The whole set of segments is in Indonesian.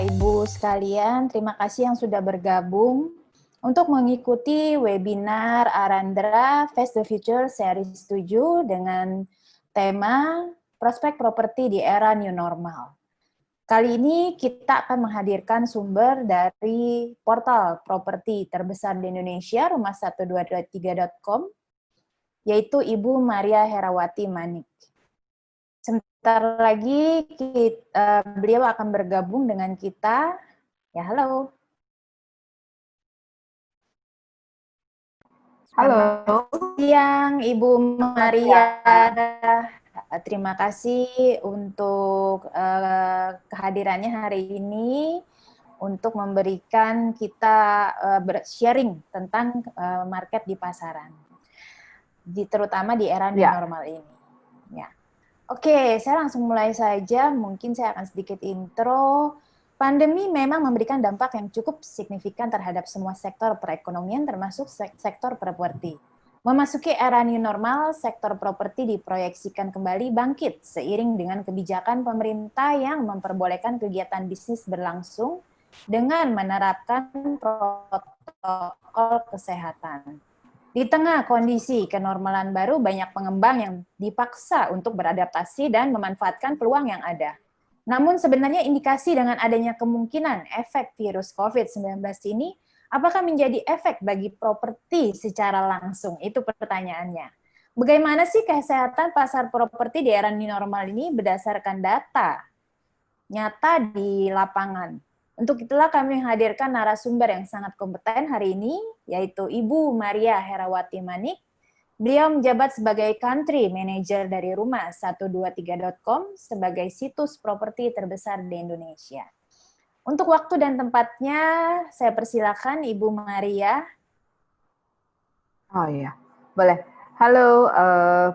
Bapak Ibu sekalian, terima kasih yang sudah bergabung untuk mengikuti webinar Arandra Face the Future Series 7 dengan tema Prospek Properti di Era New Normal. Kali ini kita akan menghadirkan sumber dari portal properti terbesar di Indonesia, rumah123.com, yaitu Ibu Maria Herawati Manik. Sebentar lagi beliau akan bergabung dengan kita. Ya, halo. Halo. Selamat siang, Ibu Maria. Terima kasih untuk kehadirannya hari ini untuk memberikan kita sharing tentang market di pasaran, terutama di era new normal ini. Ya. Oke, saya langsung mulai saja. Mungkin saya akan sedikit intro. Pandemi memang memberikan dampak yang cukup signifikan terhadap semua sektor perekonomian, termasuk sektor properti. Memasuki era new normal, sektor properti diproyeksikan kembali bangkit seiring dengan kebijakan pemerintah yang memperbolehkan kegiatan bisnis berlangsung dengan menerapkan protokol kesehatan. Di tengah kondisi kenormalan baru, banyak pengembang yang dipaksa untuk beradaptasi dan memanfaatkan peluang yang ada. Namun sebenarnya indikasi dengan adanya kemungkinan efek virus COVID-19 ini, apakah menjadi efek bagi properti secara langsung? Itu pertanyaannya. Bagaimana sih kesehatan pasar properti di era new normal ini berdasarkan data nyata di lapangan? Untuk itulah kami menghadirkan narasumber yang sangat kompeten hari ini, yaitu Ibu Maria Herawati Manik. Beliau menjabat sebagai Country Manager dari Rumah123.com sebagai situs properti terbesar di Indonesia. Untuk waktu dan tempatnya, saya persilakan Ibu Maria. Oh iya, boleh. Halo,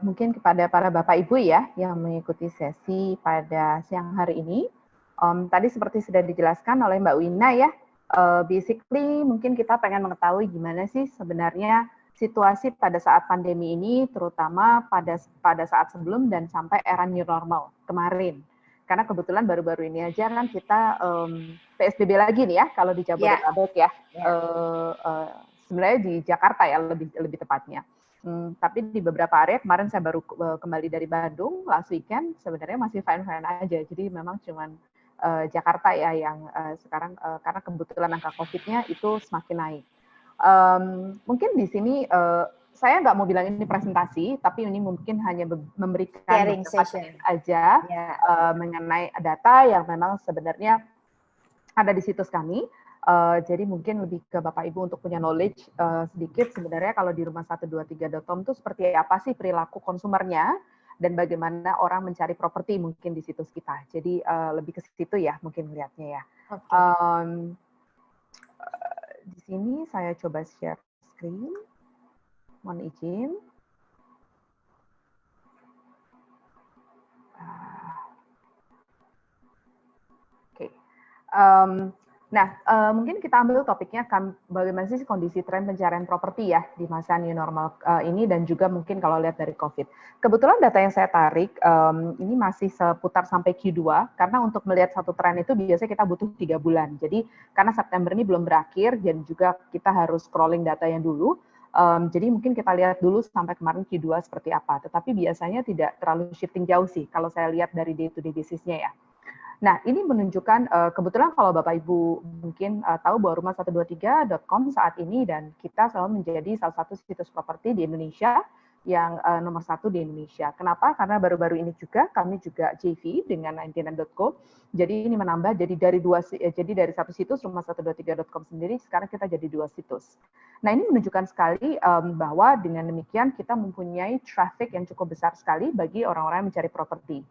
mungkin kepada para Bapak Ibu ya yang mengikuti sesi pada siang hari ini. Tadi seperti sudah dijelaskan oleh Mbak Wina ya, basically mungkin kita pengen mengetahui gimana sih sebenarnya situasi pada saat pandemi ini, terutama pada saat sebelum dan sampai era new normal kemarin. Karena kebetulan baru-baru ini aja kan kita PSBB lagi nih ya, kalau di Jabodetabek ya. Sebenarnya di Jakarta ya lebih tepatnya. Tapi di beberapa area kemarin saya baru kembali dari Bandung last weekend, sebenarnya masih fine-fine aja. Jadi memang cuman Jakarta ya yang sekarang karena kebetulan angka COVID-nya itu semakin naik. Mungkin di sini saya nggak mau bilang ini presentasi, tapi ini mungkin hanya memberikan beberapa tips aja mengenai data yang memang sebenarnya ada di situs kami. Jadi mungkin lebih ke Bapak Ibu untuk punya knowledge sedikit sebenarnya kalau di rumah123.com itu seperti apa sih perilaku konsumernya dan bagaimana orang mencari properti mungkin di situs kita. Jadi lebih ke situ ya mungkin melihatnya ya. Di sini saya coba share screen. Mohon izin. Oke. Nah, mungkin kita ambil topiknya bagaimana sih kondisi tren pencarian properti ya di masa new normal ini dan juga mungkin kalau lihat dari COVID. Kebetulan data yang saya tarik ini masih seputar sampai Q2 karena untuk melihat satu tren itu biasanya kita butuh 3 bulan. Jadi karena September ini belum berakhir dan juga kita harus scrolling data yang dulu. Jadi mungkin kita lihat dulu sampai kemarin Q2 seperti apa. Tetapi biasanya tidak terlalu shifting jauh sih kalau saya lihat dari day-to-day basis-nya ya. Nah, ini menunjukkan kebetulan kalau Bapak Ibu mungkin tahu bahwa rumah123.com saat ini dan kita selalu menjadi salah satu situs properti di Indonesia yang nomor 1 di Indonesia. Kenapa? Karena baru-baru ini juga kami juga JV dengan 99.co. Jadi ini menambah jadi dari satu situs rumah123.com sendiri sekarang kita jadi 2 situs. Nah, ini menunjukkan sekali bahwa dengan demikian kita mempunyai traffic yang cukup besar sekali bagi orang-orang yang mencari properti.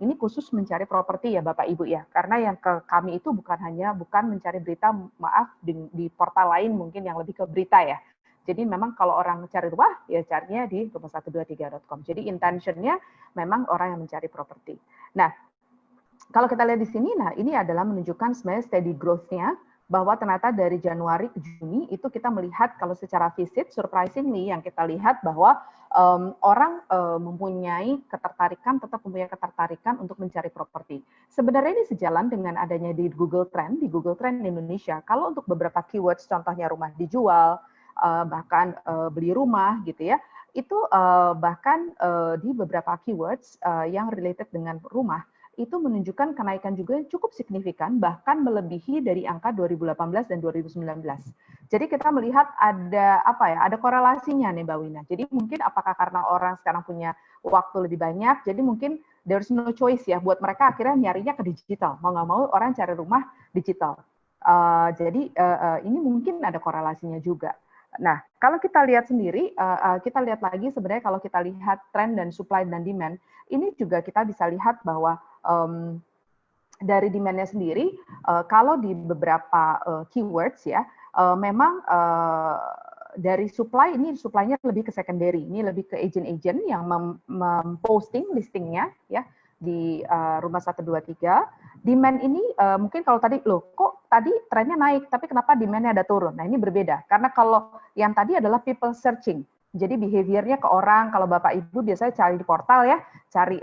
Ini khusus mencari properti ya Bapak Ibu ya, karena yang ke kami itu bukan mencari berita, maaf di portal lain mungkin yang lebih ke berita ya. Jadi memang kalau orang cari rumah ya carinya di rumah123.com. Jadi intentionnya memang orang yang mencari properti. Nah, kalau kita lihat di sini, nah ini adalah menunjukkan sebenarnya steady growth-nya bahwa ternyata dari Januari ke Juni itu kita melihat kalau secara visit, surprisingly yang kita lihat bahwa orang tetap mempunyai ketertarikan untuk mencari properti. Sebenarnya ini sejalan dengan adanya di Google Trend Indonesia. Kalau untuk beberapa keywords, contohnya rumah dijual, bahkan beli rumah gitu ya, itu bahkan di beberapa keywords yang related dengan rumah, itu menunjukkan kenaikan juga yang cukup signifikan, bahkan melebihi dari angka 2018 dan 2019. Jadi kita melihat ada korelasinya nih Mbak Wina. Jadi mungkin apakah karena orang sekarang punya waktu lebih banyak, jadi mungkin there's no choice ya buat mereka akhirnya nyarinya ke digital. Mau nggak mau orang cari rumah digital. Jadi ini mungkin ada korelasinya juga. Nah, kalau kita lihat sendiri, kita lihat lagi sebenarnya kalau kita lihat tren dan supply dan demand, ini juga kita bisa lihat bahwa dari demand-nya sendiri, kalau di beberapa keywords ya, memang dari supply-nya lebih ke secondary, ini lebih ke agent-agent yang memposting listingnya ya di rumah 123. Demand ini mungkin kalau tadi kok tadi trennya naik, tapi kenapa demand-nya ada turun? Nah ini berbeda, karena kalau yang tadi adalah people searching. Jadi behavior-nya ke orang, kalau Bapak Ibu biasanya cari di portal ya, cari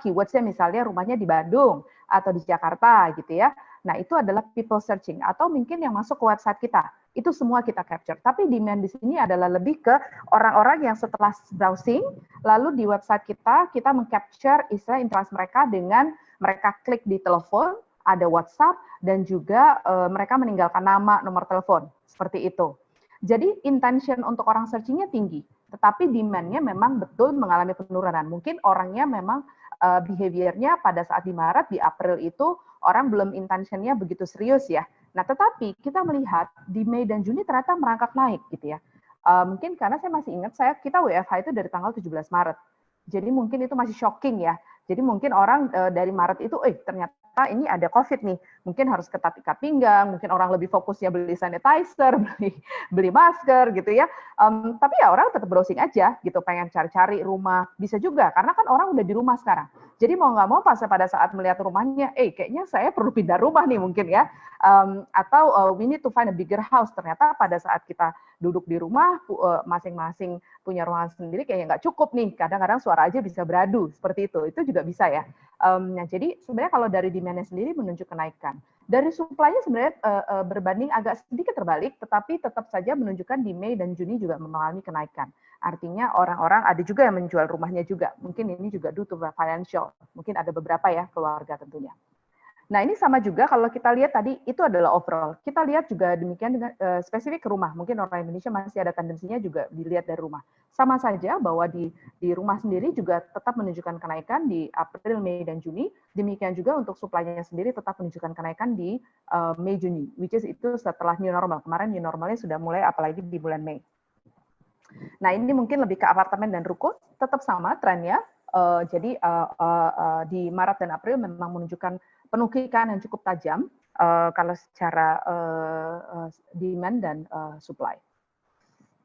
keywords-nya misalnya rumahnya di Bandung atau di Jakarta gitu ya. Nah, itu adalah people searching atau mungkin yang masuk ke website kita. Itu semua kita capture. Tapi demand di sini adalah lebih ke orang-orang yang setelah browsing, lalu di website kita meng-capture istilah interest mereka dengan mereka klik di telepon, ada WhatsApp, dan juga mereka meninggalkan nama, nomor telepon. Seperti itu. Jadi intention untuk orang searching-nya tinggi, tetapi demand-nya memang betul mengalami penurunan. Mungkin orangnya memang behavior-nya pada saat di Maret, di April itu orang belum intention-nya begitu serius ya. Nah, tetapi kita melihat di Mei dan Juni ternyata merangkak naik gitu ya. Mungkin karena saya masih ingat kita WFH itu dari tanggal 17 Maret. Jadi mungkin itu masih shocking ya. Jadi mungkin orang dari Maret itu, ternyata ini ada COVID nih, mungkin harus ketat ikat pinggang, mungkin orang lebih fokusnya beli sanitizer, beli masker gitu ya. Tapi ya orang tetap browsing aja gitu, pengen cari-cari rumah, bisa juga karena kan orang udah di rumah sekarang. Jadi mau nggak mau pada saat melihat rumahnya, kayaknya saya perlu pindah rumah nih mungkin ya, atau we need to find a bigger house. Ternyata pada saat kita duduk di rumah, masing-masing punya ruangan sendiri kayaknya nggak cukup nih. Kadang-kadang suara aja bisa beradu seperti itu juga bisa ya. Nah, jadi sebenarnya kalau dari demand-nya sendiri menunjuk kenaikan. Dari supply-nya sebenarnya berbanding agak sedikit terbalik, tetapi tetap saja menunjukkan di Mei dan Juni juga mengalami kenaikan. Artinya orang-orang ada juga yang menjual rumahnya juga. Mungkin ini juga due to financial. Mungkin ada beberapa ya keluarga tentunya. Nah, ini sama juga kalau kita lihat tadi itu adalah overall. Kita lihat juga demikian dengan spesifik ke rumah. Mungkin orang Indonesia masih ada tendensinya juga dilihat dari rumah. Sama saja bahwa di rumah sendiri juga tetap menunjukkan kenaikan di April, Mei, dan Juni. Demikian juga untuk supply-nya sendiri tetap menunjukkan kenaikan di Mei, Juni, which is itu setelah new normal. Kemarin new normalnya sudah mulai apalagi di bulan Mei. Nah, ini mungkin lebih ke apartemen dan ruko, tetap sama trennya. Jadi di Maret dan April memang menunjukkan penukikan yang cukup tajam kalau secara demand dan supply.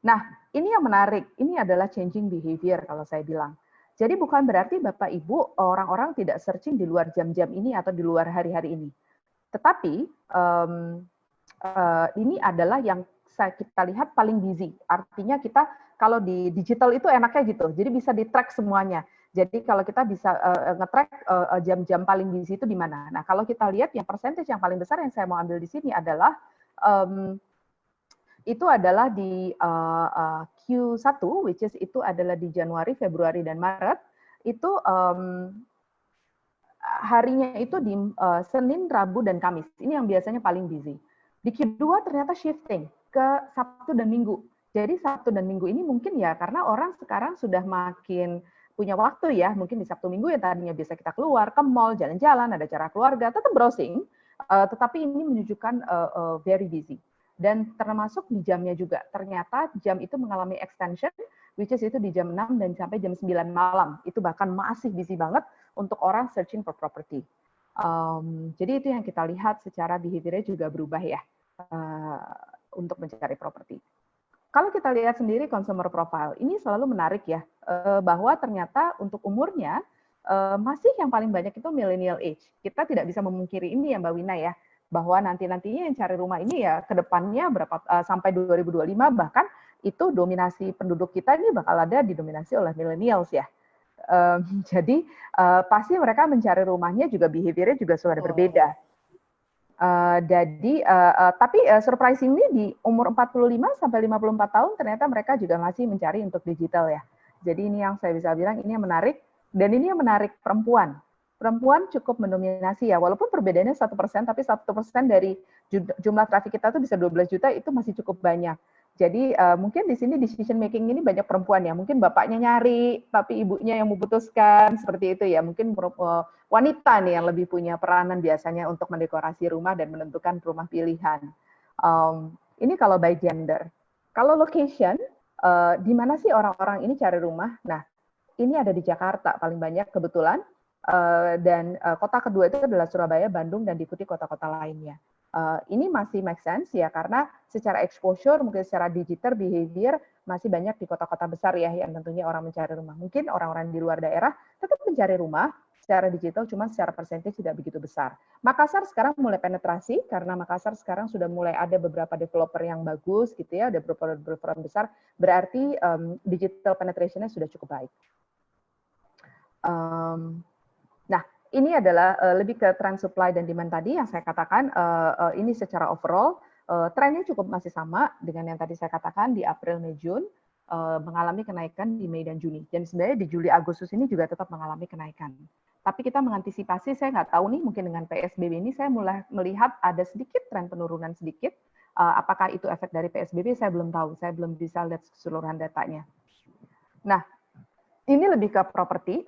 Nah, ini yang menarik. Ini adalah changing behavior kalau saya bilang. Jadi bukan berarti Bapak Ibu orang-orang tidak searching di luar jam-jam ini atau di luar hari-hari ini. Tetapi ini adalah yang kita lihat paling busy. Artinya kita kalau di digital itu enaknya gitu. Jadi bisa di-track semuanya. Jadi kalau kita bisa nge-track jam-jam paling busy itu di mana. Nah, kalau kita lihat yang percentage yang paling besar yang saya mau ambil di sini adalah itu adalah di Q1, which is itu adalah di Januari, Februari, dan Maret. Itu harinya itu di Senin, Rabu, dan Kamis. Ini yang biasanya paling busy. Di Q2 ternyata shifting ke Sabtu dan Minggu. Jadi Sabtu dan Minggu ini mungkin ya karena orang sekarang sudah makin punya waktu ya, mungkin di Sabtu Minggu ya tadinya bisa kita keluar ke mall, jalan-jalan, ada acara keluarga, tetap browsing, tetapi ini menunjukkan very busy. Dan termasuk di jamnya juga, ternyata jam itu mengalami extension, which is itu di jam 6 dan sampai jam 9 malam. Itu bahkan masih busy banget untuk orang searching for property. Jadi itu yang kita lihat secara behavior-nya juga berubah ya, untuk mencari properti. Kalau kita lihat sendiri consumer profile, ini selalu menarik ya, bahwa ternyata untuk umurnya, masih yang paling banyak itu millennial age. Kita tidak bisa memungkiri ini ya Mbak Wina ya. bahwa nantinya yang cari rumah ini ya ke depannya sampai 2025 bahkan itu dominasi penduduk kita ini bakal ada didominasi oleh millennials ya. Jadi pasti mereka mencari rumahnya juga behavior-nya juga sudah berbeda. Tapi surprisingly di umur 45 sampai 54 tahun ternyata mereka juga masih mencari untuk digital ya. Jadi ini yang saya bisa bilang ini yang menarik, dan ini yang menarik perempuan. Perempuan cukup mendominasi ya, walaupun perbedaannya 1%, tapi 1% dari jumlah traffic kita tuh bisa 12 juta, itu masih cukup banyak. Jadi mungkin di sini decision making ini banyak perempuan ya, mungkin bapaknya nyari, tapi ibunya yang memutuskan, seperti itu ya. Mungkin wanita nih yang lebih punya peranan biasanya untuk mendekorasi rumah dan menentukan rumah pilihan. Ini kalau by gender. Kalau location, di mana sih orang-orang ini cari rumah? Nah, ini ada di Jakarta paling banyak kebetulan, dan kota kedua itu adalah Surabaya, Bandung, dan diikuti kota-kota lainnya. Ini masih make sense ya, karena secara exposure, mungkin secara digital behavior, masih banyak di kota-kota besar ya, yang tentunya orang mencari rumah. Mungkin orang-orang di luar daerah tetap mencari rumah secara digital, cuma secara persentage tidak begitu besar. Makassar sekarang mulai penetrasi, karena Makassar sekarang sudah mulai ada beberapa developer yang bagus, gitu ya, ada beberapa developer besar, berarti digital penetration-nya sudah cukup baik. Nah, ini adalah lebih ke trend supply dan demand tadi yang saya katakan, ini secara overall, trennya cukup masih sama dengan yang tadi saya katakan di April, Mei, Juni, mengalami kenaikan di Mei dan Juni. Dan sebenarnya di Juli, Agustus ini juga tetap mengalami kenaikan. Tapi kita mengantisipasi, saya nggak tahu nih, mungkin dengan PSBB ini saya mulai melihat ada sedikit tren penurunan sedikit. Apakah itu efek dari PSBB, saya belum tahu. Saya belum bisa lihat keseluruhan datanya. Nah, ini lebih ke properti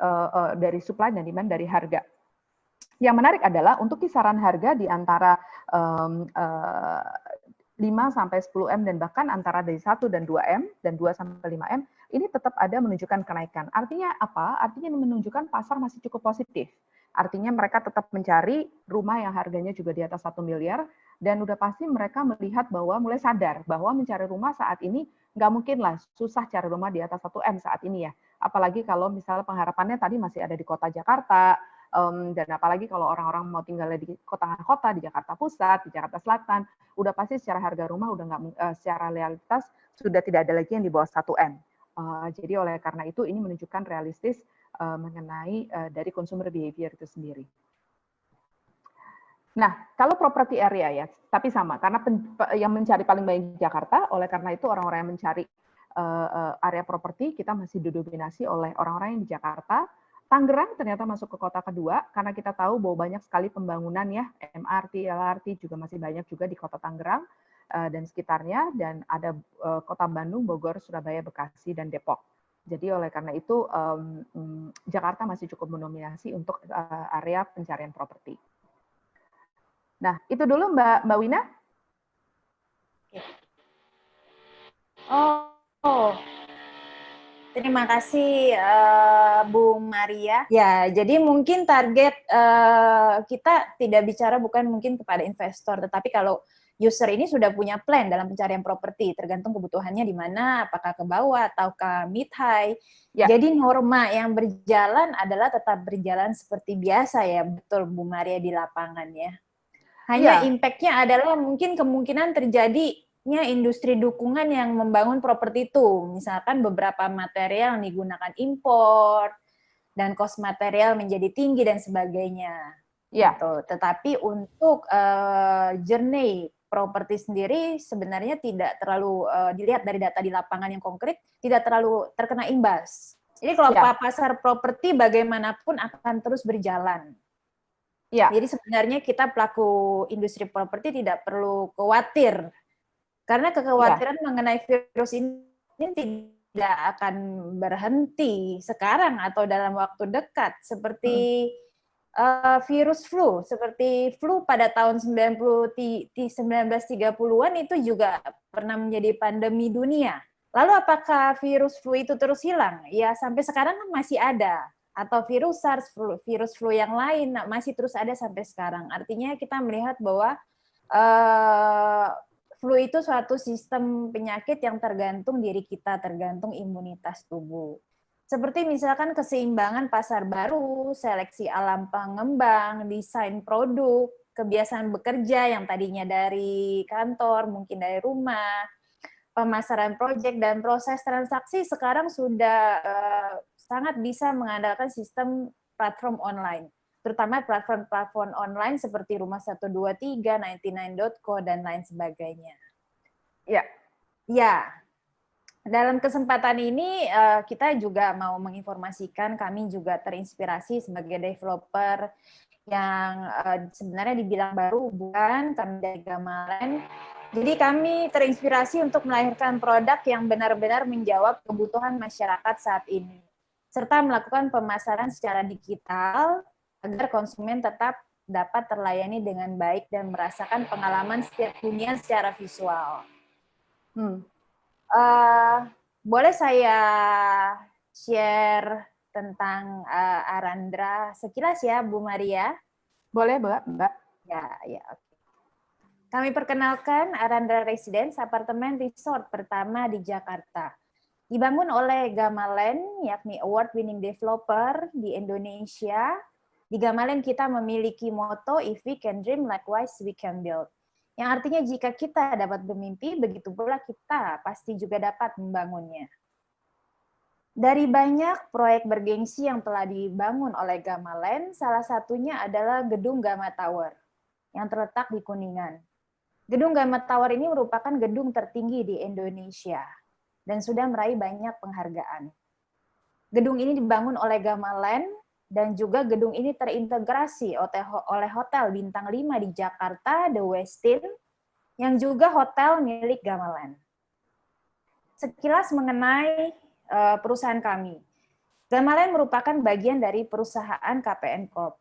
dari supply dan demand dari harga. Yang menarik adalah untuk kisaran harga di antara 5 sampai 10 M dan bahkan antara dari 1 dan 2 M dan 2 sampai 5 M ini tetap ada menunjukkan kenaikan. Artinya apa? Artinya menunjukkan pasar masih cukup positif. Artinya mereka tetap mencari rumah yang harganya juga di atas 1 miliar, dan udah pasti mereka melihat bahwa mulai sadar bahwa mencari rumah saat ini nggak mungkin lah susah cari rumah di atas 1 M saat ini ya. Apalagi kalau misalnya pengharapannya tadi masih ada di kota Jakarta, dan apalagi kalau orang-orang mau tinggal di tengah kota, di Jakarta Pusat, di Jakarta Selatan, udah pasti secara harga rumah udah nggak, secara realitas sudah tidak ada lagi yang di bawah 1 M. Jadi oleh karena itu ini menunjukkan realistis mengenai dari consumer behavior itu sendiri. Nah, kalau property area ya, tapi sama, karena yang mencari paling banyak di Jakarta, oleh karena itu orang-orang yang mencari area properti kita masih didominasi oleh orang-orang yang di Jakarta. Tangerang ternyata masuk ke kota kedua, karena kita tahu bahwa banyak sekali pembangunan ya, MRT, LRT juga masih banyak juga di kota Tangerang dan sekitarnya, dan ada kota Bandung, Bogor, Surabaya, Bekasi, dan Depok. Jadi oleh karena itu Jakarta masih cukup mendominasi untuk area pencarian properti. Nah, itu dulu Mbak Wina. Terima kasih Bu Maria. Ya, jadi mungkin target kita tidak bicara bukan mungkin kepada investor, tetapi kalau user ini sudah punya plan dalam pencarian properti, tergantung kebutuhannya di mana, apakah ke bawah atau ke mid high. Ya. Jadi norma yang berjalan adalah tetap berjalan seperti biasa ya, betul Bu Maria di lapangan ya. Hanya impact-nya adalah mungkin kemungkinan terjadinya industri dukungan yang membangun properti itu. Misalkan beberapa material yang digunakan impor, dan cost material menjadi tinggi dan sebagainya. Gitu. Tetapi untuk journey properti sendiri sebenarnya tidak terlalu dilihat dari data di lapangan yang konkret, tidak terlalu terkena imbas. Jadi kalau pasar properti bagaimanapun akan terus berjalan. Jadi sebenarnya kita pelaku industri properti tidak perlu khawatir, karena kekhawatiran mengenai virus ini tidak akan berhenti sekarang atau dalam waktu dekat, seperti virus flu, seperti flu pada tahun 1930-an itu juga pernah menjadi pandemi dunia. Lalu apakah virus flu itu terus hilang? Ya sampai sekarang kan masih ada. Atau virus SARS, virus flu yang lain masih terus ada sampai sekarang. Artinya kita melihat bahwa flu itu suatu sistem penyakit yang tergantung diri kita, tergantung imunitas tubuh. Seperti misalkan keseimbangan pasar baru, seleksi alam pengembang, desain produk, kebiasaan bekerja yang tadinya dari kantor, mungkin dari rumah, pemasaran proyek dan proses transaksi sekarang sudah sangat bisa mengandalkan sistem platform online, terutama platform-platform online seperti Rumah 123, 99.co, dan lain sebagainya. Ya. Ya, dalam kesempatan ini kita juga mau menginformasikan, kami juga terinspirasi sebagai developer yang sebenarnya dibilang baru, bukan, kami dari Gamalen. Jadi kami terinspirasi untuk melahirkan produk yang benar-benar menjawab kebutuhan masyarakat saat ini, serta melakukan pemasaran secara digital agar konsumen tetap dapat terlayani dengan baik dan merasakan pengalaman setiap hunian secara visual. Boleh saya share tentang Arandra sekilas ya, Bu Maria? Boleh, Mbak. Ya. Kami perkenalkan Arandra Residence, apartemen resort pertama di Jakarta. Dibangun oleh Gamalen, yakni award-winning developer di Indonesia. Di Gamalen kita memiliki moto, if we can dream, likewise we can build. Yang artinya jika kita dapat bermimpi, begitu pula kita pasti juga dapat membangunnya. Dari banyak proyek bergengsi yang telah dibangun oleh Gamalen, salah satunya adalah Gedung Gama Tower yang terletak di Kuningan. Gedung Gama Tower ini merupakan gedung tertinggi di Indonesia dan sudah meraih banyak penghargaan. Gedung ini dibangun oleh Gamalen dan juga gedung ini terintegrasi oleh Hotel Bintang 5 di Jakarta, The Westin, yang juga hotel milik Gamalen. Sekilas mengenai perusahaan kami. Gamalen merupakan bagian dari perusahaan KPN Corp.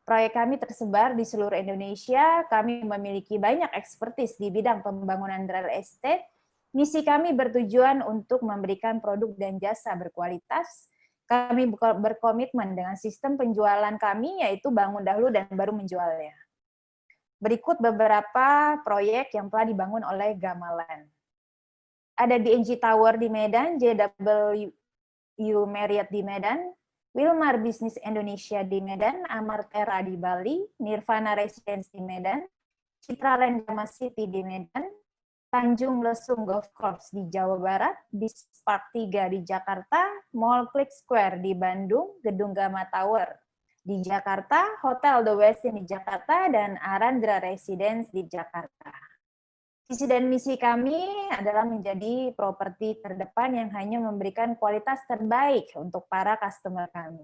Proyek kami tersebar di seluruh Indonesia, kami memiliki banyak ekspertis di bidang pembangunan real estate. Misi kami bertujuan untuk memberikan produk dan jasa berkualitas. Kami berkomitmen dengan sistem penjualan kami, yaitu bangun dahulu dan baru menjualnya. Berikut beberapa proyek yang telah dibangun oleh Gamalen. Ada DNG Tower di Medan, JW Marriott di Medan, Wilmar Business Indonesia di Medan, Amartera di Bali, Nirvana Residence di Medan, Citraland Gama City di Medan, Tanjung Lesung Golf Course di Jawa Barat, Business Park 3 di Jakarta, Mall Click Square di Bandung, Gedung Gama Tower di Jakarta, Hotel The Westin di Jakarta, dan Arandra Residence di Jakarta. Visi dan misi kami adalah menjadi properti terdepan yang hanya memberikan kualitas terbaik untuk para customer kami.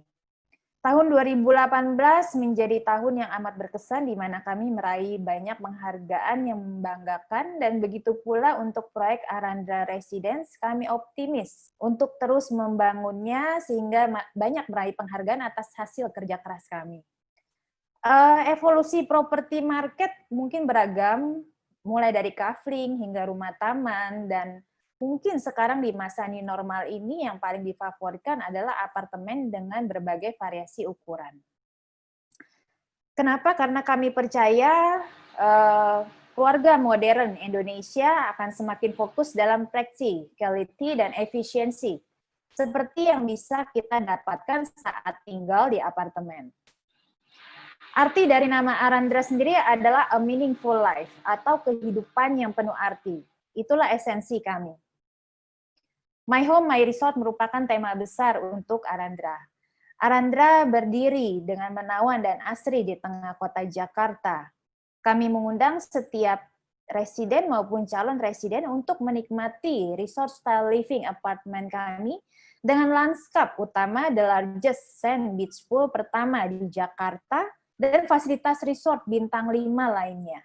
Tahun 2018 menjadi tahun yang amat berkesan di mana kami meraih banyak penghargaan yang membanggakan, dan begitu pula untuk proyek Arandra Residence, kami optimis untuk terus membangunnya sehingga banyak meraih penghargaan atas hasil kerja keras kami. Evolusi properti market mungkin beragam, mulai dari kafling hingga rumah taman, dan mungkin sekarang di masa new normal ini yang paling difavoritkan adalah apartemen dengan berbagai variasi ukuran. Kenapa? Karena kami percaya keluarga modern Indonesia akan semakin fokus dalam practicality dan efisiensi, seperti yang bisa kita dapatkan saat tinggal di apartemen. Arti dari nama Arandra sendiri adalah a meaningful life, atau kehidupan yang penuh arti. Itulah esensi kami. My Home, My Resort merupakan tema besar untuk Arandra. Arandra berdiri dengan menawan dan asri di tengah kota Jakarta. Kami mengundang setiap residen maupun calon residen untuk menikmati resort style living apartemen kami dengan lanskap utama the largest sand beach pool pertama di Jakarta, dan fasilitas resort bintang 5 lainnya.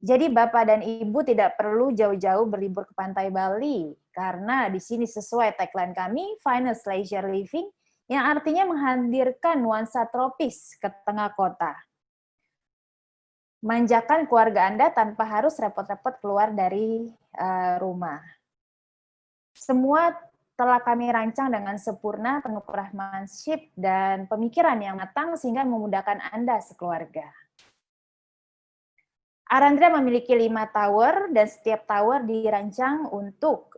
Jadi Bapak dan Ibu tidak perlu jauh-jauh berlibur ke pantai Bali, karena di sini sesuai tagline kami, Finest Leisure Living, yang artinya menghadirkan nuansa tropis ke tengah kota. Manjakan keluarga Anda tanpa harus repot-repot keluar dari rumah. Semua telah kami rancang dengan sempurna, penuh craftsmanship dan pemikiran yang matang sehingga memudahkan Anda sekeluarga. Arandra memiliki 5 tower dan setiap tower dirancang untuk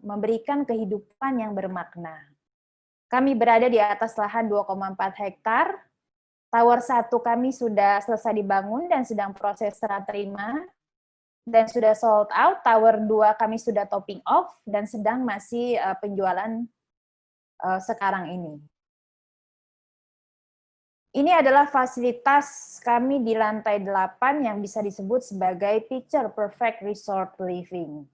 memberikan kehidupan yang bermakna. Kami berada di atas lahan 2,4 hektar. Tower 1 kami sudah selesai dibangun dan sedang proses serah terima dan sudah sold out. Tower 2 kami sudah topping off dan sedang masih penjualan sekarang ini. Ini adalah fasilitas kami di lantai 8 yang bisa disebut sebagai picture perfect resort living.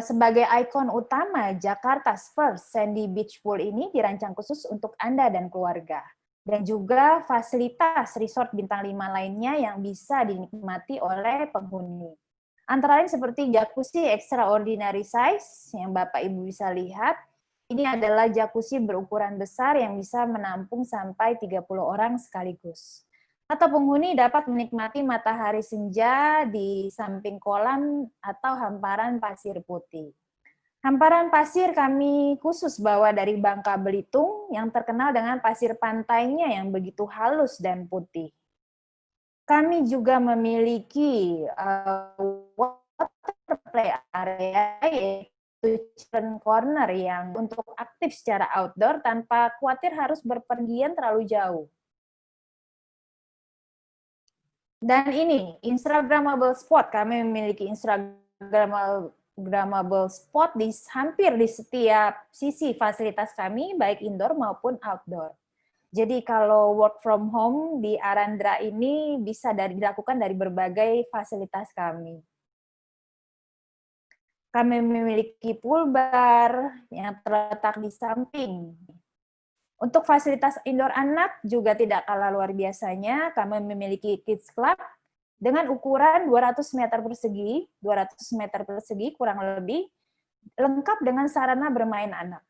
Sebagai ikon utama Jakarta's first sandy beach pool ini dirancang khusus untuk Anda dan keluarga. Dan juga fasilitas resort bintang 5 lainnya yang bisa dinikmati oleh penghuni. Antara lain seperti jacuzzi extraordinary size yang Bapak Ibu bisa lihat. Ini adalah jacuzzi berukuran besar yang bisa menampung sampai 30 orang sekaligus. Atau penghuni dapat menikmati matahari senja di samping kolam atau hamparan pasir putih. Hamparan pasir kami khusus bawa dari Bangka Belitung yang terkenal dengan pasir pantainya yang begitu halus dan putih. Kami juga memiliki water play area, yaitu children corner yang untuk aktif secara outdoor tanpa khawatir harus berpergian terlalu jauh. Dan ini Instagramable spot, kami memiliki Instagramable spot hampir di setiap sisi fasilitas kami, baik indoor maupun outdoor. Jadi kalau work from home di Arandra ini bisa dilakukan dari berbagai fasilitas kami. Kami memiliki pool bar yang terletak di samping. Untuk fasilitas indoor anak juga tidak kalah luar biasanya, kami memiliki kids club dengan ukuran 200 meter persegi kurang lebih, lengkap dengan sarana bermain anak.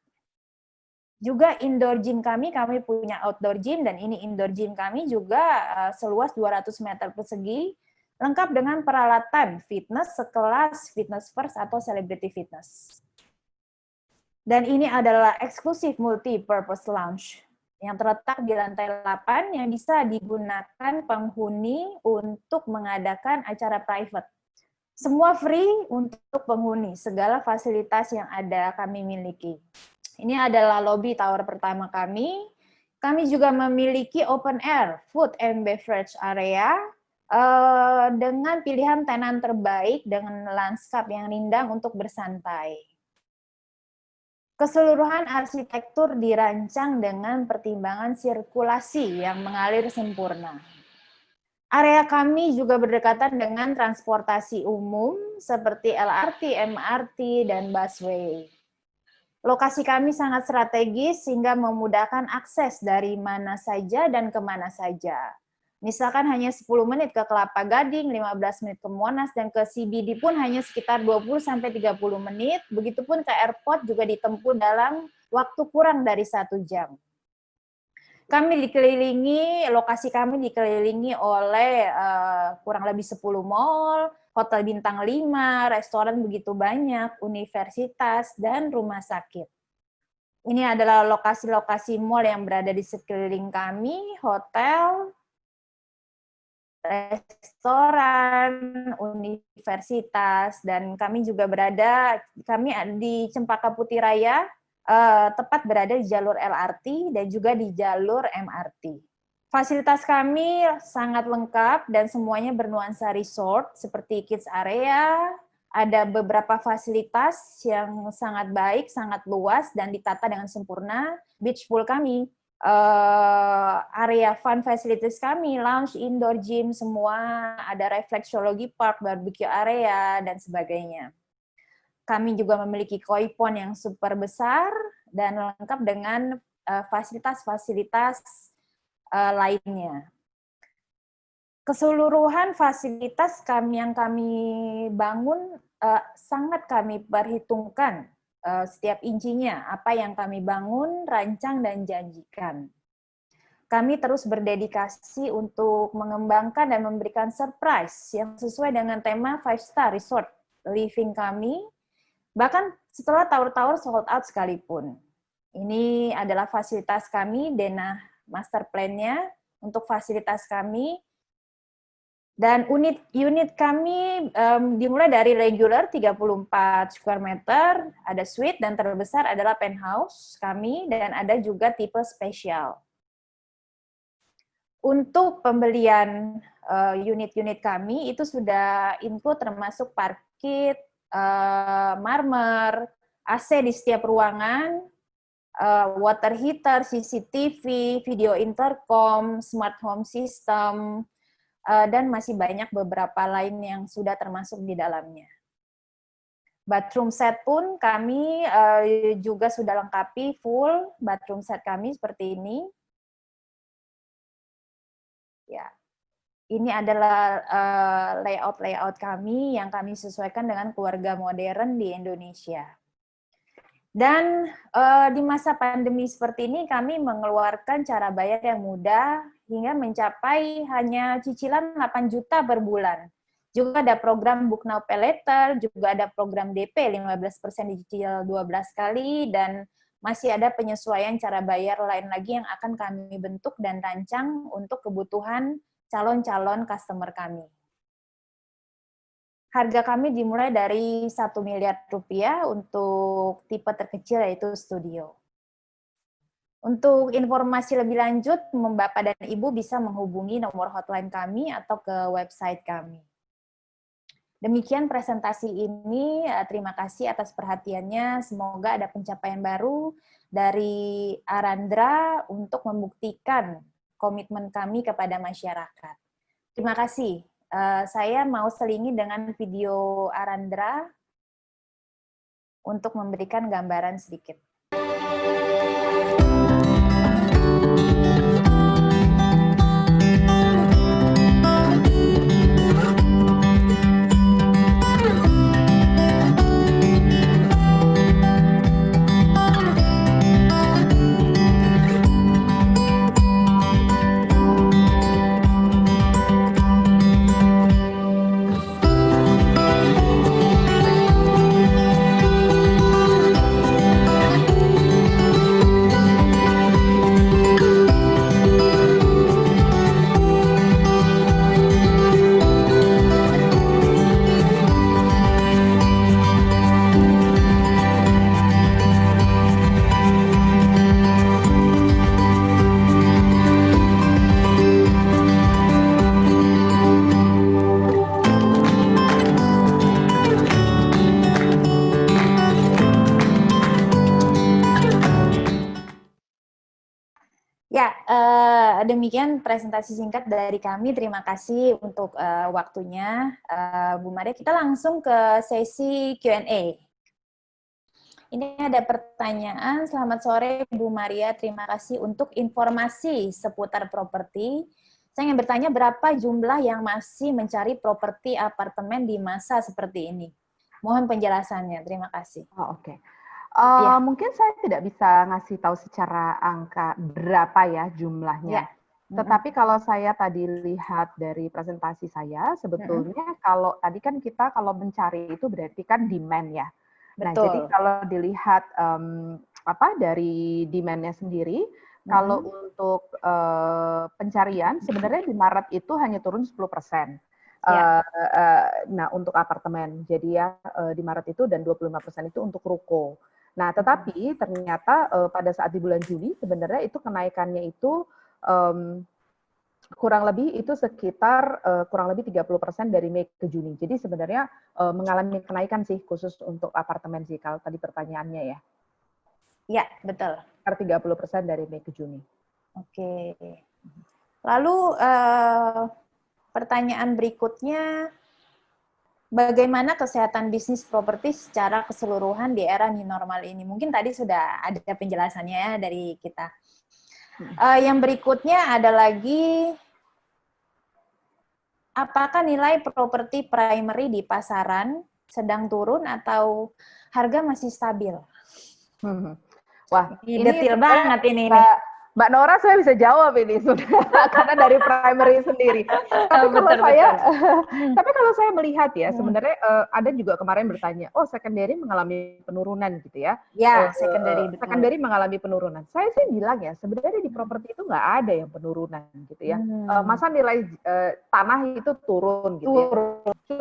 Juga indoor gym kami punya outdoor gym, dan ini indoor gym kami juga seluas 200 meter persegi, lengkap dengan peralatan fitness sekelas Fitness First atau Celebrity Fitness. Dan ini adalah eksklusif multi-purpose lounge yang terletak di lantai 8 yang bisa digunakan penghuni untuk mengadakan acara private. Semua free untuk penghuni, segala fasilitas yang ada kami miliki. Ini adalah lobby tower pertama kami. Kami juga memiliki open air food and beverage area dengan pilihan tenan terbaik dengan lanskap yang rindang untuk bersantai. Keseluruhan arsitektur dirancang dengan pertimbangan sirkulasi yang mengalir sempurna. Area kami juga berdekatan dengan transportasi umum seperti LRT, MRT, dan busway. Lokasi kami sangat strategis sehingga memudahkan akses dari mana saja dan kemana saja. Misalkan hanya 10 menit ke Kelapa Gading, 15 menit ke Monas, dan ke CBD pun hanya sekitar 20-30 menit. Begitupun ke airport juga ditempuh dalam waktu kurang dari 1 jam. Lokasi kami dikelilingi oleh kurang lebih 10 mall, hotel bintang 5, restoran begitu banyak, universitas, dan rumah sakit. Ini adalah lokasi-lokasi mall yang berada di sekeliling kami, hotel, restoran, universitas, dan kami juga kami di Cempaka Putih Raya, tepat berada di jalur LRT dan juga di jalur MRT. Fasilitas kami sangat lengkap dan semuanya bernuansa resort, seperti kids area, ada beberapa fasilitas yang sangat baik, sangat luas, dan ditata dengan sempurna. Beach pool kami, area fun facilities kami, lounge, indoor gym, semua ada reflexology park, barbecue area, dan sebagainya. Kami juga memiliki koi pond yang super besar dan lengkap dengan fasilitas-fasilitas lainnya. Keseluruhan fasilitas yang kami bangun sangat kami perhitungkan setiap incinya, apa yang kami bangun, rancang, dan janjikan. Kami terus berdedikasi untuk mengembangkan dan memberikan surprise yang sesuai dengan tema 5-star resort living kami, bahkan setelah tower-tower sold out sekalipun. Ini adalah fasilitas kami, denah master plan-nya untuk fasilitas kami. Dan unit kami dimulai dari regular 34 square meter, ada suite, dan terbesar adalah penthouse kami, dan ada juga tipe spesial. Untuk pembelian unit-unit kami itu sudah include termasuk parkit, marmer, AC di setiap ruangan, water heater, CCTV, video intercom, smart home system, dan masih banyak beberapa lain yang sudah termasuk di dalamnya. Bathroom set pun kami juga sudah lengkapi full bathroom set kami seperti ini. Ya, ini adalah layout kami yang kami sesuaikan dengan keluarga modern di Indonesia. Dan di masa pandemi seperti ini kami mengeluarkan cara bayar yang mudah hingga mencapai hanya cicilan 8 juta per bulan. Juga ada program Book Now Pay Later, juga ada program DP 15% dicicil 12 kali, dan masih ada penyesuaian cara bayar lain lagi yang akan kami bentuk dan rancang untuk kebutuhan calon-calon customer kami. Harga kami dimulai dari 1 miliar rupiah untuk tipe terkecil yaitu studio. Untuk informasi lebih lanjut, Bapak dan Ibu bisa menghubungi nomor hotline kami atau ke website kami. Demikian presentasi ini, terima kasih atas perhatiannya. Semoga ada pencapaian baru dari Arandra untuk membuktikan komitmen kami kepada masyarakat. Terima kasih. Saya mau selingi dengan video Arandra untuk memberikan gambaran sedikit. Ya, demikian presentasi singkat dari kami. Terima kasih untuk waktunya, Bu Maria. Kita langsung ke sesi Q&A. Ini ada pertanyaan. Selamat sore, Bu Maria. Terima kasih untuk informasi seputar properti. Saya ingin bertanya berapa jumlah yang masih mencari properti apartemen di masa seperti ini. Mohon penjelasannya. Terima kasih. Oh, oke. Mungkin saya tidak bisa ngasih tahu secara angka berapa ya jumlahnya. Tetapi kalau saya tadi lihat dari presentasi saya, sebetulnya kalau tadi kan kita kalau mencari itu berarti kan demand ya. Nah, jadi kalau dilihat dari demand-nya sendiri, kalau untuk pencarian sebenarnya di Maret itu hanya turun 10%. Nah, untuk apartemen. Jadi ya di Maret itu dan 25% itu untuk ruko. Nah, tetapi ternyata pada saat di bulan Juli sebenarnya itu kenaikannya itu kurang lebih itu sekitar kurang lebih 30% dari Mei ke Juni. Jadi sebenarnya mengalami kenaikan sih khusus untuk apartemen sih kalau tadi pertanyaannya ya. Ya, betul. 30% dari Mei ke Juni. Oke. Lalu pertanyaan berikutnya, bagaimana kesehatan bisnis properti secara keseluruhan di era new normal ini? Mungkin tadi sudah ada penjelasannya ya dari kita. Yang berikutnya ada lagi, apakah nilai properti primary di pasaran sedang turun atau harga masih stabil? Wah, ini detail banget ini. Mbak Nora saya bisa jawab ini sudah karena dari primary sendiri. Tapi kalau saya melihat ya sebenarnya ada juga kemarin bertanya, oh secondary mengalami penurunan gitu ya? Ya, secondary mengalami penurunan. Saya sih bilang ya sebenarnya di properti itu nggak ada yang penurunan gitu ya. Masa nilai tanah itu turun gitu ya?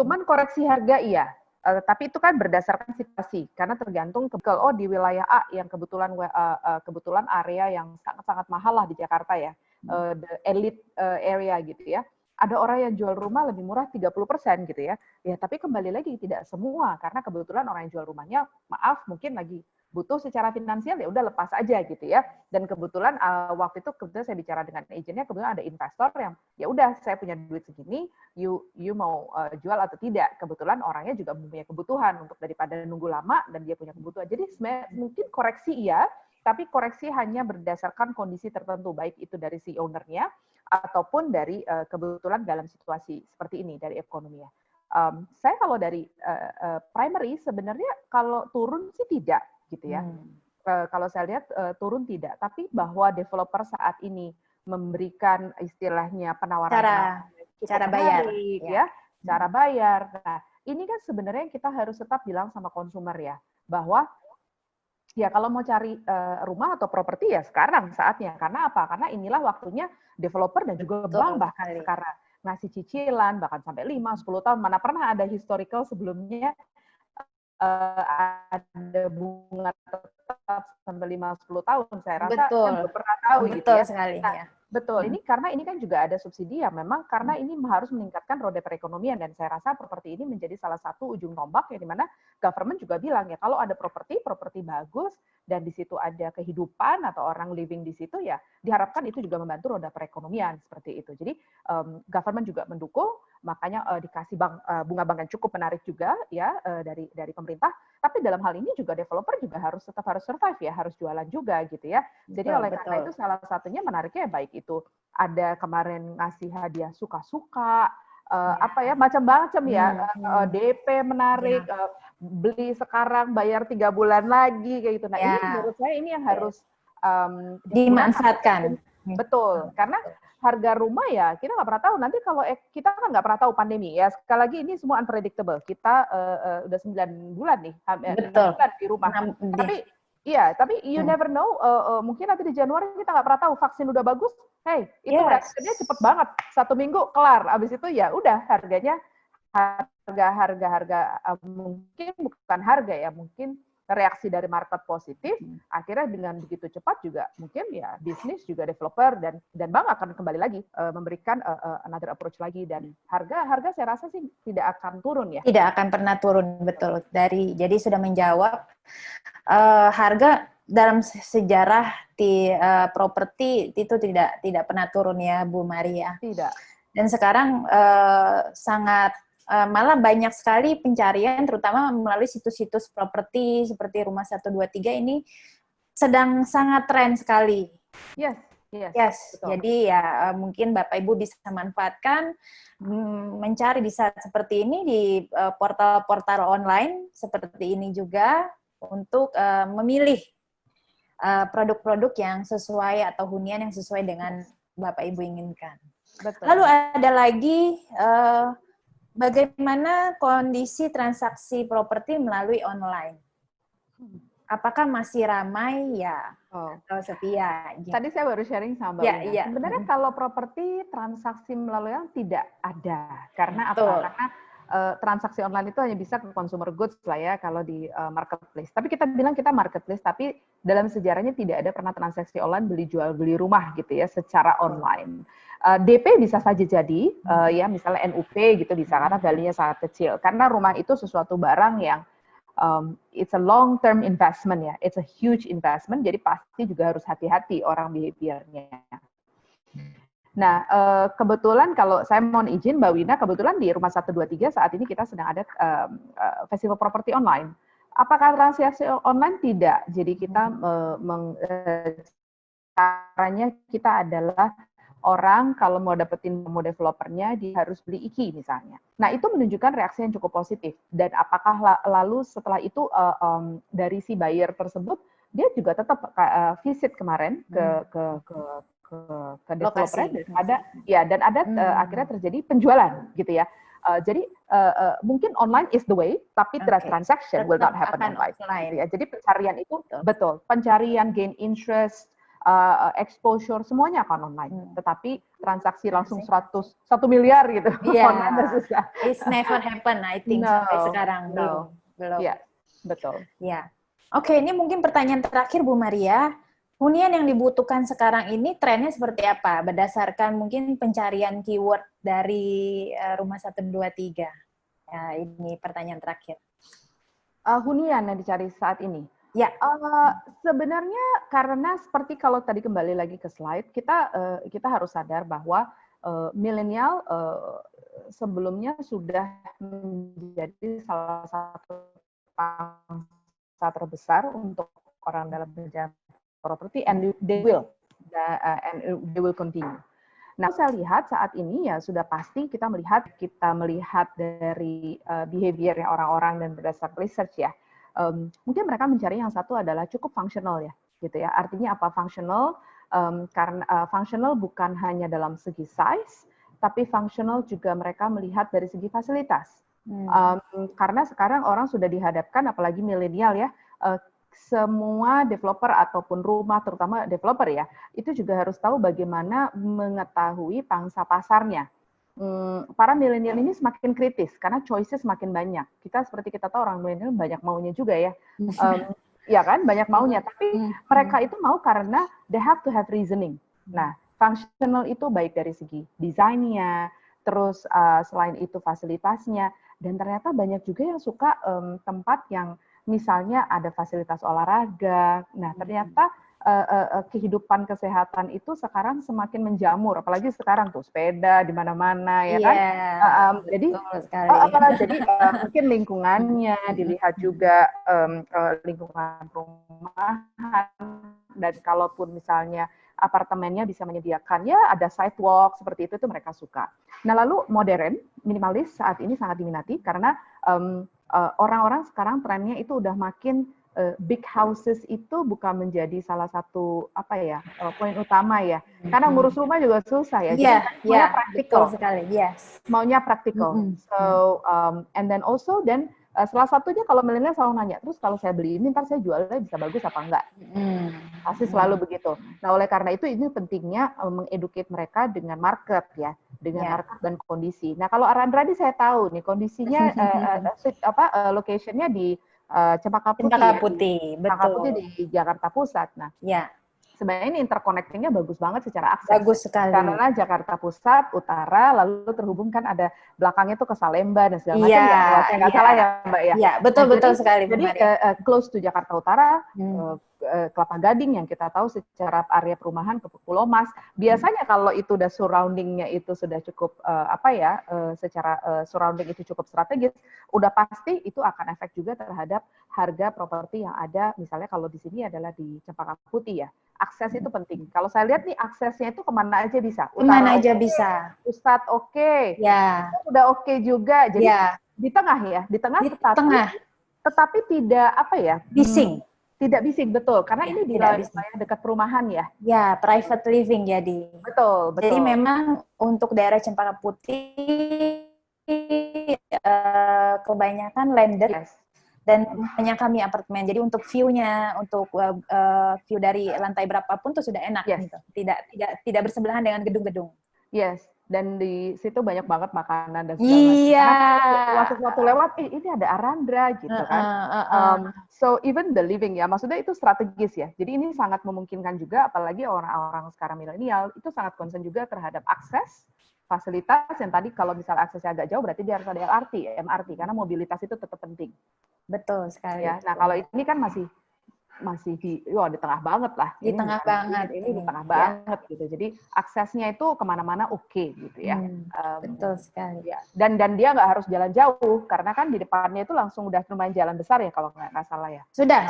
Cuman koreksi harga iya. Tapi itu kan berdasarkan situasi, karena tergantung di wilayah A yang kebetulan area yang sangat-sangat mahal lah di Jakarta ya. the elite area gitu ya. Ada orang yang jual rumah lebih murah 30% gitu ya. Ya, tapi kembali lagi tidak semua karena kebetulan orang yang jual rumahnya maaf mungkin lagi butuh secara finansial ya udah lepas aja gitu ya. Dan kebetulan waktu itu kebetulan saya bicara dengan agennya, kebetulan ada investor yang ya udah saya punya duit segini, you mau jual atau tidak. Kebetulan orangnya juga mempunyai kebutuhan untuk daripada nunggu lama dan dia punya kebutuhan. Jadi mungkin koreksi iya, tapi koreksi hanya berdasarkan kondisi tertentu, baik itu dari si ownernya ataupun dari kebetulan dalam situasi seperti ini dari ekonominya. Saya kalau dari primary sebenarnya kalau turun sih tidak gitu ya. Kalau saya lihat turun tidak, tapi bahwa developer saat ini memberikan istilahnya penawaran cara bayar ya, cara bayar. Nah, ini kan sebenarnya kita harus tetap bilang sama konsumer ya bahwa ya kalau mau cari rumah atau properti ya sekarang saatnya. Karena apa? Karena inilah waktunya developer dan juga bank bahkan sekarang ngasih cicilan bahkan sampai 5-10 tahun. Mana pernah ada historical sebelumnya ada bunga tetap sampai 5-10 tahun. Saya rasa kan belum pernah tahu gitu ya. Sekali, nah, ya. Betul, ini karena ini kan juga ada subsidi ya memang karena ini harus meningkatkan roda perekonomian dan saya rasa properti ini menjadi salah satu ujung tombak ya di mana government juga bilang ya kalau ada properti bagus dan di situ ada kehidupan atau orang living di situ ya diharapkan itu juga membantu roda perekonomian seperti itu. Jadi government juga mendukung makanya dikasih bunga bank yang cukup menarik juga ya dari pemerintah. Tapi dalam hal ini juga developer juga tetap harus survive ya, harus jualan juga gitu ya. Jadi oleh karena itu salah satunya menariknya baik itu ada kemarin ngasih hadiah suka-suka, apa ya macam-macam ya, DP menarik, beli sekarang bayar 3 bulan lagi kayak gitu. Nah ini menurut saya ini yang harus dimanfaatkan. Betul, karena harga rumah ya kita nggak pernah tahu nanti kalau kita kan nggak pernah tahu pandemi ya sekali lagi ini semua unpredictable kita udah 9 bulan nih 6 bulan di rumah tapi you never know mungkin nanti di Januari kita nggak pernah tahu vaksin udah bagus itu reaksinya cepet banget 1 minggu kelar abis itu ya udah harganya harga mungkin bukan harga ya mungkin reaksi dari market positif, akhirnya dengan begitu cepat juga mungkin ya bisnis juga developer dan bank akan kembali lagi memberikan another approach lagi dan harga saya rasa sih tidak akan turun ya. Tidak akan pernah turun betul. Jadi sudah menjawab harga dalam sejarah di properti itu tidak pernah turun ya Bu Maria. Tidak. Dan sekarang sangat malah banyak sekali pencarian, terutama melalui situs-situs properti seperti Rumah 123 ini sedang sangat tren sekali. Yes. Betul. Jadi ya mungkin Bapak Ibu bisa manfaatkan mencari di saat seperti ini di portal-portal online seperti ini juga untuk memilih produk-produk yang sesuai atau hunian yang sesuai dengan Bapak Ibu inginkan. Betul. Lalu ada lagi bagaimana kondisi transaksi properti melalui online? Apakah masih ramai ya atau setia? Tadi saya baru sharing sama Mbak Wina. Sebenarnya kalau properti transaksi melalui yang tidak ada. Karena apa? Karena transaksi online itu hanya bisa ke consumer goods lah ya kalau di marketplace. Tapi kita bilang kita marketplace, tapi dalam sejarahnya tidak ada pernah transaksi online beli jual beli rumah gitu ya secara online. DP bisa saja jadi ya misalnya NUP gitu bisa karena value-nya sangat kecil. Karena rumah itu sesuatu barang yang it's a long term investment ya, it's a huge investment. Jadi pasti juga harus hati-hati orang behavior-nya. Nah, kebetulan kalau saya mohon izin Mbak Wina, kebetulan di Rumah 123 saat ini kita sedang ada festival properti online. Apakah transaksi online? Tidak. Jadi kita caranya kita adalah orang kalau mau dapetin developernya dia harus beli IKI misalnya. Nah itu menunjukkan reaksi yang cukup positif. Dan apakah lalu setelah itu dari si buyer tersebut dia juga tetap visit kemarin ke developer dan ada akhirnya terjadi penjualan gitu ya. Jadi mungkin online is the way, tapi transaction will not happen online. Gitu ya. Jadi pencarian itu betul, pencarian gain interest, exposure semuanya akan online. Tetapi transaksi langsung 1 miliar gitu. Online susah. It's never happen, I think sampai sekarang belum. Iya, betul. Ya. Oke, ini mungkin pertanyaan terakhir Bu Maria. hunian yang dibutuhkan sekarang ini trennya seperti apa? Berdasarkan mungkin pencarian keyword dari Rumah 123. Ya, ini pertanyaan terakhir. Hunian yang dicari saat ini. Ya. Sebenarnya karena seperti kalau tadi kembali lagi ke slide, kita harus sadar bahwa milenial sebelumnya sudah menjadi salah satu pangsa terbesar untuk orang dalam pencarian properti, and they will continue. Nah, saya lihat saat ini ya sudah pasti kita melihat dari behavior orang-orang dan berdasarkan research ya. Mungkin mereka mencari yang satu adalah cukup functional ya, gitu ya. Artinya apa functional? Karena functional bukan hanya dalam segi size, tapi functional juga mereka melihat dari segi fasilitas. Karena sekarang orang sudah dihadapkan, apalagi milenial ya, semua developer ataupun rumah, terutama developer ya, itu juga harus tahu bagaimana mengetahui pangsa pasarnya. Para milenial ini semakin kritis karena choices semakin banyak. Seperti kita tahu orang milenial banyak maunya juga ya. Ya kan, banyak maunya. Tapi mereka itu mau karena they have to have reasoning. Nah, functional itu baik dari segi desainnya, terus selain itu fasilitasnya, dan ternyata banyak juga yang suka tempat yang misalnya ada fasilitas olahraga. Nah, ternyata kehidupan kesehatan itu sekarang semakin menjamur, apalagi sekarang tuh sepeda di mana-mana ya kan. Jadi mungkin lingkungannya dilihat juga, lingkungan rumahan, dan kalaupun misalnya apartemennya bisa menyediakan ya ada sidewalk seperti itu mereka suka. Nah, lalu modern, minimalis saat ini sangat diminati karena orang-orang sekarang trennya itu udah makin big houses itu bukan menjadi salah satu poin utama ya, karena ngurus rumah juga susah ya. Jadi maunya praktikal sekali. Yes. Maunya praktikal. So and then also salah satunya kalau milenial selalu nanya, terus kalau saya beli ini ntar saya jualnya bisa bagus apa enggak? Pasti selalu begitu. Nah, oleh karena itu ini pentingnya mengeducate mereka dengan market ya, dengan market dan kondisi. Nah, kalau Arandradi saya tahu nih kondisinya location-nya di Cempaka Putih. Cempaka Putih, betul. Cempaka Putih di Jakarta Pusat. Nah, ya. Sebenarnya ini interconnecting-nya bagus banget secara akses. Bagus sekali. Karena Jakarta Pusat, utara, lalu terhubung kan ada belakangnya tuh ke Salemba dan segala macam. Kalau saya nggak salah ya, Mbak ya. Iya, betul sekali. Jadi close to Jakarta Utara, Kelapa Gading yang kita tahu secara area perumahan ke Pulau Mas. Biasanya kalau itu udah surrounding-nya itu sudah cukup secara surrounding itu cukup strategis, udah pasti itu akan efek juga terhadap harga properti yang ada. Misalnya kalau di sini adalah di Cempaka Putih ya. Akses itu penting. Kalau saya lihat nih aksesnya itu kemana aja bisa. Kemana aja bisa. Pusat oke. Ya. Udah oke juga. Jadi di tengah ya, di tengah. Tetapi tidak bising. Tidak bising, betul. Karena ini di wilayah dekat perumahan ya. Ya, private living jadi. Betul. Jadi memang untuk daerah Cempaka Putih kebanyakan landed. Dan hanya kami apartemen. Jadi untuk view-nya, untuk view dari lantai berapapun tuh sudah enak gitu. Tidak bersebelahan dengan gedung-gedung. Yes. Dan di situ banyak banget makanan dan segala macam. Karena waktu lewat, ini ada Arandra gitu kan. So even the living ya, maksudnya itu strategis ya. Jadi ini sangat memungkinkan juga, apalagi orang-orang sekarang milenial itu sangat concern juga terhadap akses, fasilitas yang tadi kalau misalnya aksesnya agak jauh berarti dia harus ada MRT karena mobilitas itu tetap penting. Betul sekali. Ya, nah kalau ini kan masih di tengah banget lah. Di tengah banget. Ini di tengah banget gitu. Jadi aksesnya itu kemana-mana oke gitu ya. Betul sekali. Ya. Dan dia nggak harus jalan jauh karena kan di depannya itu langsung udah lumayan jalan besar ya kalau nggak salah ya. Sudah.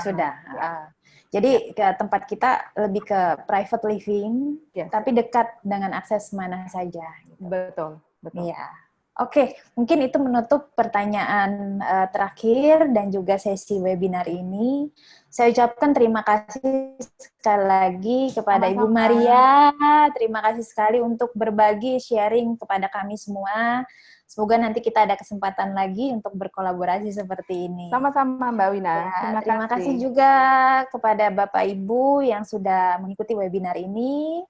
Jadi ke tempat kita lebih ke private living, tapi dekat dengan akses mana saja. Gitu. Betul. Iya. Oke, mungkin itu menutup pertanyaan terakhir dan juga sesi webinar ini. Saya ucapkan terima kasih sekali lagi kepada Ibu Maria. Terima kasih sekali untuk berbagi, sharing kepada kami semua. Semoga nanti kita ada kesempatan lagi untuk berkolaborasi seperti ini. Sama-sama Mbak Wina. Ya, terima kasih juga kepada Bapak Ibu yang sudah mengikuti webinar ini.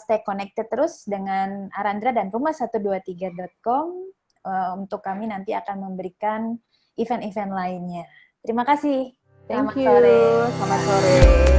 Stay connected terus dengan Arandra dan rumah123.com untuk kami nanti akan memberikan event-event lainnya. Terima kasih. Selamat sore.